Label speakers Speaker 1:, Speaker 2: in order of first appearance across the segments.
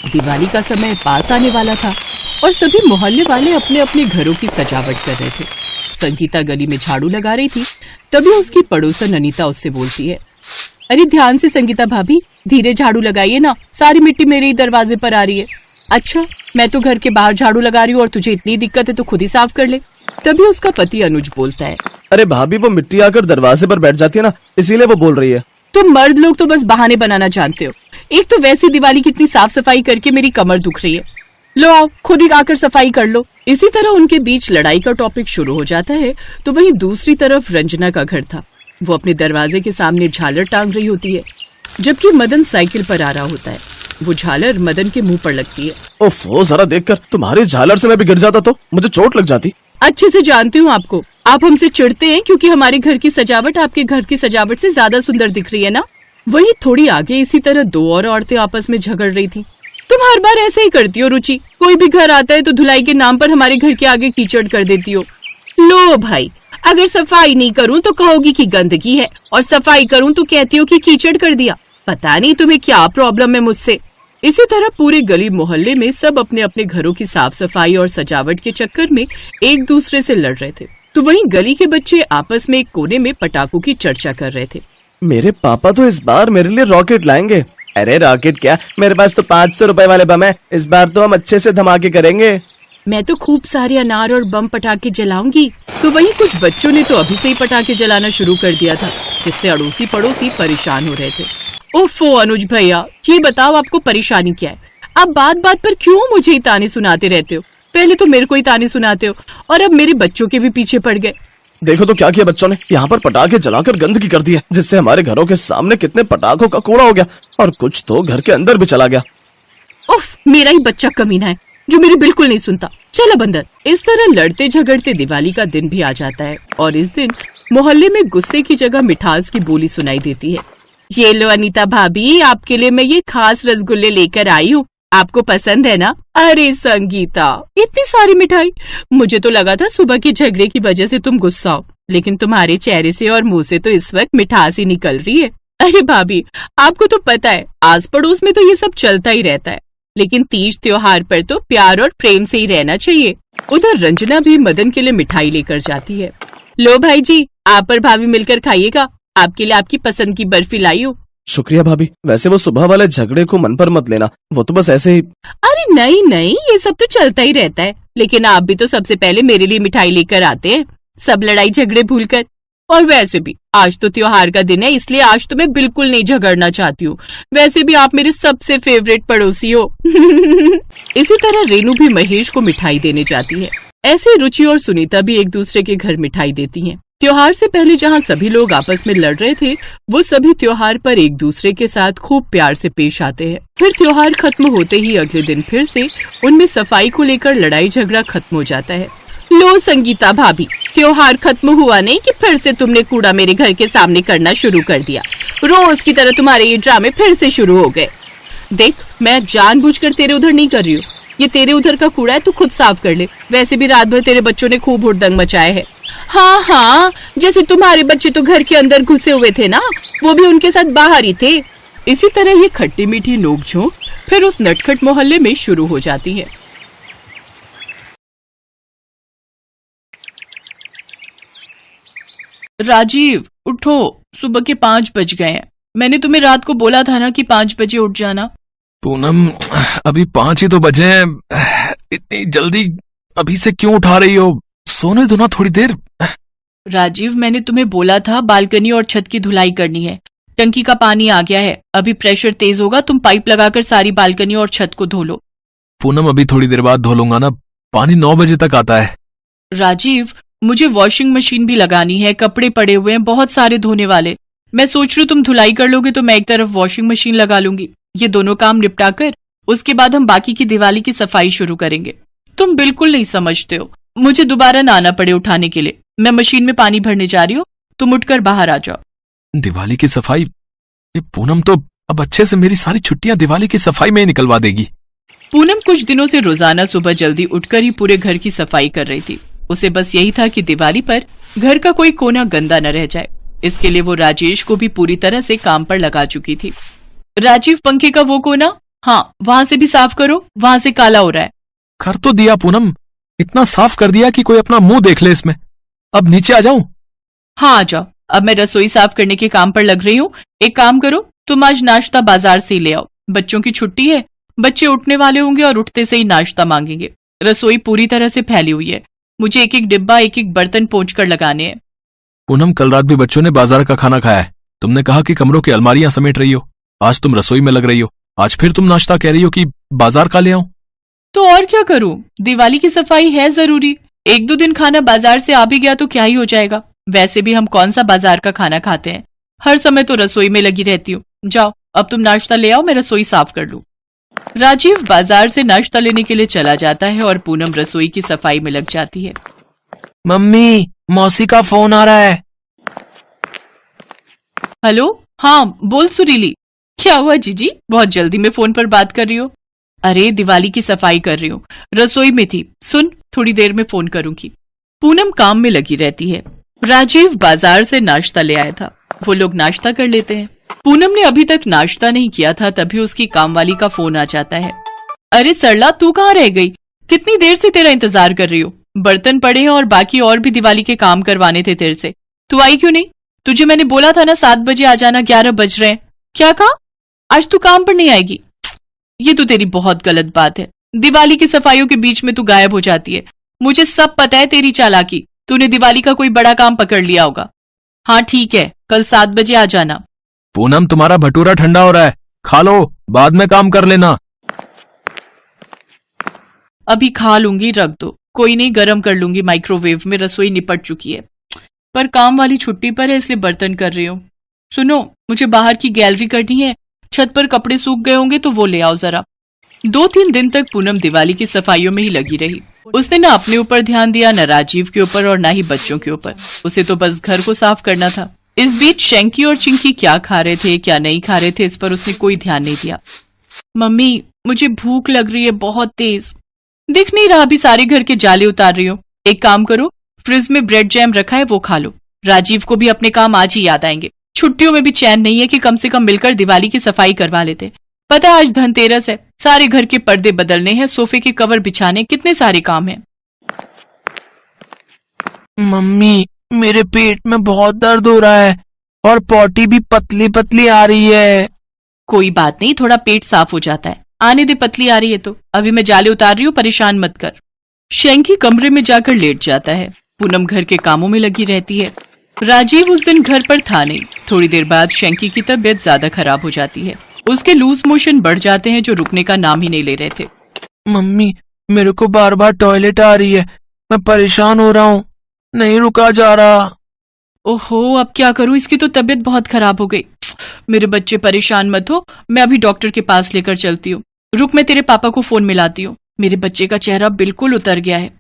Speaker 1: दिवाली का समय पास आने वाला था और सभी मोहल्ले वाले अपने अपने घरों की सजावट कर रहे थे। संगीता गली में झाड़ू लगा रही थी, तभी उसकी पड़ोसन अनीता उससे बोलती है, अरे ध्यान से संगीता भाभी, धीरे झाड़ू लगाइए ना, सारी मिट्टी मेरे ही दरवाजे पर आ रही है। अच्छा, मैं तो घर के बाहर झाड़ू लगा रही हूँ और तुझे इतनी दिक्कत है तो खुद ही साफ कर ले। तभी उसका पति अनुज बोलता है,
Speaker 2: अरे भाभी, वो मिट्टी आकर दरवाजे पर बैठ जाती है ना, इसीलिए वो बोल रही है।
Speaker 1: तुम मर्द लोग तो बस बहाने बनाना जानते हो। एक तो वैसी दिवाली की इतनी साफ सफाई करके मेरी कमर दुख रही है, लो आओ खुद ही आकर सफाई कर लो। इसी तरह उनके बीच लड़ाई का टॉपिक शुरू हो जाता है। तो वहीं दूसरी तरफ रंजना का घर था। वो अपने दरवाजे के सामने झालर टांग रही होती है, जबकि मदन साइकिल पर आ रहा होता है। वो झालर मदन के मुंह पर लगती है।
Speaker 2: ओफो, जरा देखकर, तुम्हारी झालर से मैं भी गिर जाता तो मुझे चोट लग जाती।
Speaker 1: अच्छे से जानती हूँ आपको, आप हमसे चिढ़ते हैं क्योंकि हमारे घर की सजावट आपके घर की सजावट से ज्यादा सुंदर दिख रही है ना। वहीं थोड़ी आगे इसी तरह दो और औरतें आपस में झगड़ रही थी। तुम हर बार ऐसे ही करती हो रुचि, कोई भी घर आता है तो धुलाई के नाम पर हमारे घर के आगे कीचड़ कर देती हो। लो भाई, अगर सफाई नहीं करूं तो कहोगी कि गंदगी है, और सफाई करूं तो कहती हो कि कीचड़ कर दिया। पता नहीं तुम्हें क्या प्रॉब्लम है मुझसे। इसी तरह पूरे गली मोहल्ले में सब अपने अपने घरों की साफ सफाई और सजावट के चक्कर में एक दूसरे से लड़ रहे थे। तो वहीं गली के बच्चे आपस में एक कोने में पटाखों की चर्चा कर रहे थे।
Speaker 2: मेरे पापा तो इस बार मेरे लिए रॉकेट लाएंगे। अरे रॉकेट क्या, मेरे पास तो 500 रुपए वाले बम है, इस बार तो हम अच्छे से धमाके करेंगे।
Speaker 1: मैं तो खूब सारे अनार और बम पटाखे जलाऊंगी। तो वहीं कुछ बच्चों ने तो अभी से ही पटाखे जलाना शुरू कर दिया था, जिससे अड़ोसी पड़ोसी परेशान हो रहे थे। ओफो अनुज भैया, ये बताओ आपको परेशानी क्या है? आप बात बात पर क्यों मुझे ही ताने सुनाते रहते हो? पहले तो मेरे को ही ताने सुनाते हो और अब मेरे बच्चों के भी पीछे पड़ गए।
Speaker 2: देखो तो क्या किया बच्चों ने, यहाँ पर पटाखे जलाकर गंदगी कर दी है, जिससे हमारे घरों के सामने कितने पटाखों का कूड़ा हो गया और कुछ तो घर के अंदर भी चला गया।
Speaker 1: उफ, मेरा ही बच्चा कमीना है जो मेरी बिल्कुल नहीं सुनता। चलो बंदर। इस तरह लड़ते झगड़ते दिवाली का दिन भी आ जाता है और इस दिन मोहल्ले में गुस्से की जगह मिठास की बोली सुनाई देती है। ये लो अनीता भाभी, आपके लिए मैं ये खास रसगुल्ले लेकर आई हूँ, आपको पसंद है ना? अरे संगीता, इतनी सारी मिठाई! मुझे तो लगा था सुबह के झगड़े की वजह से तुम गुस्सा हो, लेकिन तुम्हारे चेहरे से और मुंह से तो इस वक्त मिठास ही निकल रही है। अरे भाभी, आपको तो पता है आस पड़ोस में तो ये सब चलता ही रहता है, लेकिन तीज त्योहार पर तो प्यार और प्रेम से ही रहना चाहिए। उधर रंजना भी मदन के लिए मिठाई लेकर जाती है। लो भाई जी, आप और भाभी मिलकर खाइएगा, आपके लिए आपकी पसंद की बर्फी लाई हूँ।
Speaker 2: शुक्रिया भाभी, वैसे वो सुबह वाले झगड़े को मन पर मत लेना, वो तो बस ऐसे ही।
Speaker 1: अरे नहीं नहीं, ये सब तो चलता ही रहता है, लेकिन आप भी तो सबसे पहले मेरे लिए मिठाई लेकर आते हैं, सब लड़ाई झगड़े भूलकर। और वैसे भी आज तो त्योहार का दिन है, इसलिए आज तो मैं बिल्कुल नहीं झगड़ना चाहती हूँ। वैसे भी आप मेरे सबसे फेवरेट पड़ोसी हो। इसी तरह रेनू भी महेश को मिठाई देने जाती है। ऐसे रुचि और सुनीता भी एक दूसरे के घर मिठाई देती हैं। त्योहार से पहले जहाँ सभी लोग आपस में लड़ रहे थे, वो सभी त्योहार पर एक दूसरे के साथ खूब प्यार से पेश आते हैं। फिर त्योहार खत्म होते ही अगले दिन फिर से उनमें सफाई को लेकर लड़ाई झगड़ा खत्म हो जाता है। लो संगीता भाभी, त्योहार खत्म हुआ नहीं कि फिर से तुमने कूड़ा मेरे घर के सामने करना शुरू कर दिया। रोज की तरह तुम्हारे ये ड्रामे फिर से शुरू हो गए। देख, मैं जानबूझकर तेरे उधर नहीं कर रही हूँ, ये तेरे उधर का कूड़ा है, तू खुद साफ कर ले। वैसे भी रात भर तेरे बच्चों ने खूब हुड़दंग मचाए है। हाँ हाँ, जैसे तुम्हारे बच्चे तो घर के अंदर घुसे हुए थे ना, वो भी उनके साथ बाहर ही थे। इसी तरह ये खट्टी मीठी नोक-झोंक फिर उस नटखट मोहल्ले में शुरू हो जाती है। राजीव उठो, सुबह के 5 बज गए हैं। मैंने तुम्हें रात को बोला था ना कि 5 बजे उठ जाना।
Speaker 3: पूनम, अभी 5 ही तो बजे हैं, इतनी जल्दी अभी से क्यों उठा रही हो? सोने दो ना थोड़ी देर।
Speaker 1: राजीव, मैंने तुम्हें बोला था बालकनी और छत की धुलाई करनी है। टंकी का पानी आ गया है, अभी प्रेशर तेज होगा, तुम पाइप लगाकर सारी बालकनी और छत को धो लो।
Speaker 3: पूनम, अभी थोड़ी देर बाद धो लूंगा ना, पानी 9 बजे तक आता है।
Speaker 1: राजीव, मुझे वॉशिंग मशीन भी लगानी है, कपड़े पड़े हुए हैं बहुत सारे धोने वाले। मैं सोच रही हूँ तुम धुलाई कर लोगे तो मैं एक तरफ वॉशिंग मशीन लगा लूंगी। ये दोनों काम निपटा कर उसके बाद हम बाकी की दिवाली की सफाई शुरू करेंगे। तुम बिल्कुल नहीं समझते हो, मुझे दोबारा ना आना पड़े उठाने के लिए। मैं मशीन में पानी भरने जा रही हूँ, तुम उठकर बाहर आ जाओ।
Speaker 3: दिवाली की सफाई? ये पूनम तो अब अच्छे से मेरी सारी छुट्टियां दिवाली की सफाई में ही निकलवा देगी।
Speaker 1: पूनम कुछ दिनों से रोजाना सुबह जल्दी उठकर ही पूरे घर की सफाई कर रही थी। उसे बस यही था कि दिवाली पर घर का कोई कोना गंदा न रह जाए। इसके लिए वो राजेश को भी पूरी तरह से काम पर लगा चुकी थी। राजीव, पंखे का वो कोना हाँ, वहां से भी साफ करो, वहां से काला हो रहा है।
Speaker 3: कर तो दिया पूनम, इतना साफ कर दिया कि कोई अपना मुंह देख ले इसमें। अब नीचे आ जाऊं?
Speaker 1: हाँ आ जाओ, अब मैं रसोई साफ करने के काम पर लग रही हूँ। एक काम करो, तुम आज नाश्ता बाजार से ही ले आओ। बच्चों की छुट्टी है, बच्चे उठने वाले होंगे और उठते से ही नाश्ता मांगेंगे। रसोई पूरी तरह से फैली हुई है, मुझे एक एक डिब्बा एक एक बर्तन पोंछ कर लगाने हैं।
Speaker 3: पूनम, कल रात भी बच्चों ने बाजार का खाना खाया है। तुमने कहा कि कमरों की अलमारियां समेट रही हो, आज तुम रसोई में लग रही हो, आज फिर तुम नाश्ता कह रही हो कि बाजार का ले आऊं।
Speaker 1: तो और क्या करूं, दिवाली की सफाई है जरूरी। एक दो दिन खाना बाजार से आ भी गया तो क्या ही हो जाएगा। वैसे भी हम कौन सा बाजार का खाना खाते हैं, हर समय तो रसोई में लगी रहती हूँ। जाओ अब तुम नाश्ता ले आओ, मैं रसोई साफ कर लूं। राजीव बाजार से नाश्ता लेने के लिए चला जाता है और पूनम रसोई की सफाई में लग जाती है।
Speaker 3: मम्मी, मौसी का फोन आ रहा है।
Speaker 1: हेलो, हाँ बोल सुरीली। क्या हुआ जीजी, बहुत जल्दी में फोन पर बात कर रही हो? अरे दिवाली की सफाई कर रही हूँ, रसोई में थी। सुन, थोड़ी देर में फोन करूंगी। पूनम काम में लगी रहती है। राजीव बाजार से नाश्ता ले आया था, वो लोग नाश्ता कर लेते हैं। पूनम ने अभी तक नाश्ता नहीं किया था, तभी उसकी कामवाली का फोन आ जाता है। अरे सरला, तू कहाँ रह गई? कितनी देर से तेरा इंतजार कर रही हूँ। बर्तन पड़े हैं और बाकी और भी दिवाली के काम करवाने थे तेरे से, तू आई क्यों नहीं? तुझे मैंने बोला था ना 7 बजे आ जाना, 11 बज रहे हैं। क्या कहा? आज तू काम पर नहीं आएगी? ये तो तेरी बहुत गलत बात है। दिवाली की सफाइयों के बीच में तू गायब हो जाती है। मुझे सब पता है तेरी चालाकी, तूने दिवाली का कोई बड़ा काम पकड़ लिया होगा। हाँ ठीक है, कल 7 बजे आ जाना।
Speaker 3: पूनम, तुम्हारा भटूरा ठंडा हो रहा है, खा लो, बाद में काम कर लेना।
Speaker 1: अभी खा लूंगी, रख दो। कोई नहीं, गर्म कर लूंगी माइक्रोवेव में, रसोई निपट चुकी है। पर काम वाली छुट्टी पर है, इसलिए बर्तन कर रही हूँ। सुनो, मुझे बाहर की गैलरी करनी है, छत पर कपड़े सूख गए होंगे तो वो ले आओ जरा। 2-3 दिन तक पूनम दिवाली की सफाइयों में ही लगी रही। उसने ना अपने ऊपर ध्यान दिया, न राजीव के ऊपर और ना ही बच्चों के ऊपर। उसे तो बस घर को साफ करना था। इस बीच शैंकी और चिंकी क्या खा रहे थे क्या नहीं खा रहे थे, इस पर उसने कोई ध्यान नहीं दिया। मम्मी, मुझे भूख लग रही है बहुत तेज। दिख नहीं रहा, अभी सारे घर के जाले उतार रही हो। एक काम करो, फ्रिज में ब्रेड जैम रखा है, वो खा लो। राजीव को भी अपने काम आज ही याद आएंगे। छुट्टियों में भी चैन नहीं है कि कम से कम मिलकर दिवाली की सफाई करवा लेते। पता है आज धनतेरस है, सारे घर के पर्दे बदलने हैं, सोफे के कवर बिछाने, कितने सारे काम हैं।
Speaker 3: मम्मी, मेरे पेट में बहुत दर्द हो रहा है और पॉटी भी पतली पतली आ रही है।
Speaker 1: कोई बात नहीं, थोड़ा पेट साफ हो जाता है, आने दे। पतली आ रही है तो अभी मैं जाले उतार रही हूँ, परेशान मत कर। शैंकी कमरे में जाकर लेट जाता है। पूनम घर के कामों में लगी रहती है। राजीव उस दिन घर पर था नहीं। थोड़ी देर बाद शैंकी की तबीयत ज्यादा खराब हो जाती है। उसके लूज मोशन बढ़ जाते हैं जो रुकने का नाम ही नहीं ले रहे थे।
Speaker 3: मम्मी, मेरे को बार बार टॉयलेट आ रही है, मैं परेशान हो रहा हूँ, नहीं रुका जा रहा।
Speaker 1: ओहो, अब क्या करूं, इसकी तो तबीयत बहुत खराब हो गई। मेरे बच्चे परेशान मत हो, मैं अभी डॉक्टर के पास लेकर चलती हूँ। रुक, मैं तेरे पापा को फोन मिलाती हूँ। मेरे बच्चे का चेहरा बिल्कुल उतर गया है।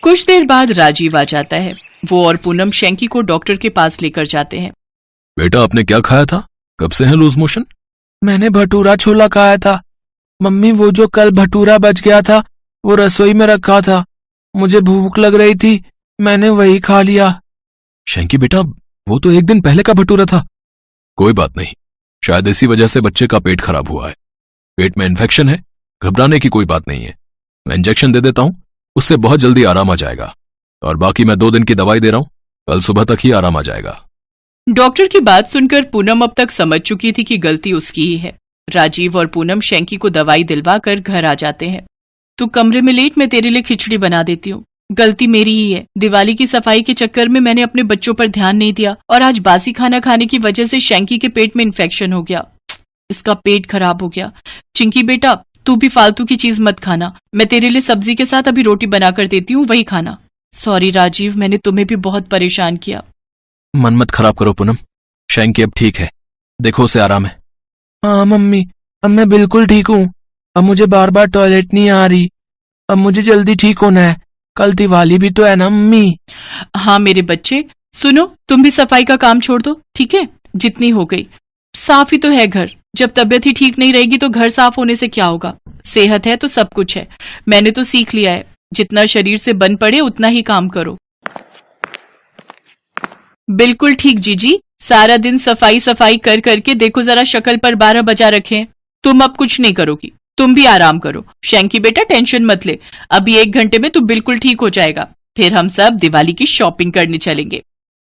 Speaker 1: कुछ देर बाद राजीव आ जाता है। वो और पूनम शैंकी को डॉक्टर के पास लेकर जाते हैं।
Speaker 3: बेटा, आपने क्या खाया था? कब से है लूज मोशन? मैंने भटूरा छोला खाया था। मम्मी, वो जो कल भटूरा बच गया था वो रसोई में रखा था, मुझे भूख लग रही थी, मैंने वही खा लिया। शैंकी बेटा, वो तो 1 दिन पहले का भटूरा था। कोई बात नहीं, शायद इसी वजह से बच्चे का पेट खराब हुआ है। पेट में इन्फेक्शन है, घबराने की कोई बात नहीं है। मैं इंजेक्शन दे देता हूं, उससे बहुत जल्दी आराम आ जाएगा। और बाकी मैं 2 दिन की दवाई दे रहा हूं, कल सुबह तक ही आराम आ जाएगा।
Speaker 1: डॉक्टर की बात सुनकर पूनम अब तक समझ चुकी थी कि गलती उसकी ही है। राजीव और पूनम शैंकी को दवाई दिलवा कर घर आ जाते हैं। तू कमरे में लेट, मैं तेरे लिए खिचड़ी बना देती हूँ। गलती मेरी ही है, दिवाली की सफाई के चक्कर में मैंने अपने बच्चों पर ध्यान नहीं दिया और आज बासी खाना खाने की वजह से शैंकी के पेट में इन्फेक्शन हो गया। इसका पेट खराब हो गया। चिंकी बेटा, तू भी फालतू की चीज मत खाना, मैं तेरे लिए सब्जी के साथ अभी रोटी बना कर देती हूँ, वही खाना। सॉरी राजीव, मैंने तुम्हें भी बहुत परेशान किया।
Speaker 3: मन मत खराब करो पूनम, शैंकी अब ठीक है, देखो उसे आराम है। हाँ मम्मी, अब मैं बिल्कुल ठीक हूँ। अब मुझे बार बार टॉयलेट नहीं आ रही। अब मुझे जल्दी ठीक होना है, कल दिवाली भी तो है ना मम्मी।
Speaker 1: हाँ मेरे बच्चे, सुनो, तुम भी सफाई का काम छोड़ दो, ठीक है? जितनी हो गई, साफ ही तो है घर। जब तबीयत ही ठीक नहीं रहेगी तो घर साफ होने से क्या होगा? सेहत है तो सब कुछ है। मैंने तो सीख लिया है, जितना शरीर से बन पड़े उतना ही काम करो। बिल्कुल ठीक जीजी, सारा दिन सफाई सफाई कर करके देखो जरा शक्ल पर 12 बजा रखे हैं। तुम अब कुछ नहीं करोगी, तुम भी आराम करो। शैंकी बेटा टेंशन मत ले, अभी 1 घंटे में तू बिल्कुल ठीक हो जाएगा। फिर हम सब दिवाली की शॉपिंग करने चलेंगे।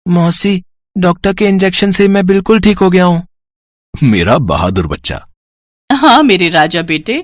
Speaker 3: मौसी, डॉक्टर के इंजेक्शन से मैं बिल्कुल ठीक हो गया हूँ। मेरा बहादुर बच्चा।
Speaker 1: हाँ मेरे राजा बेटे,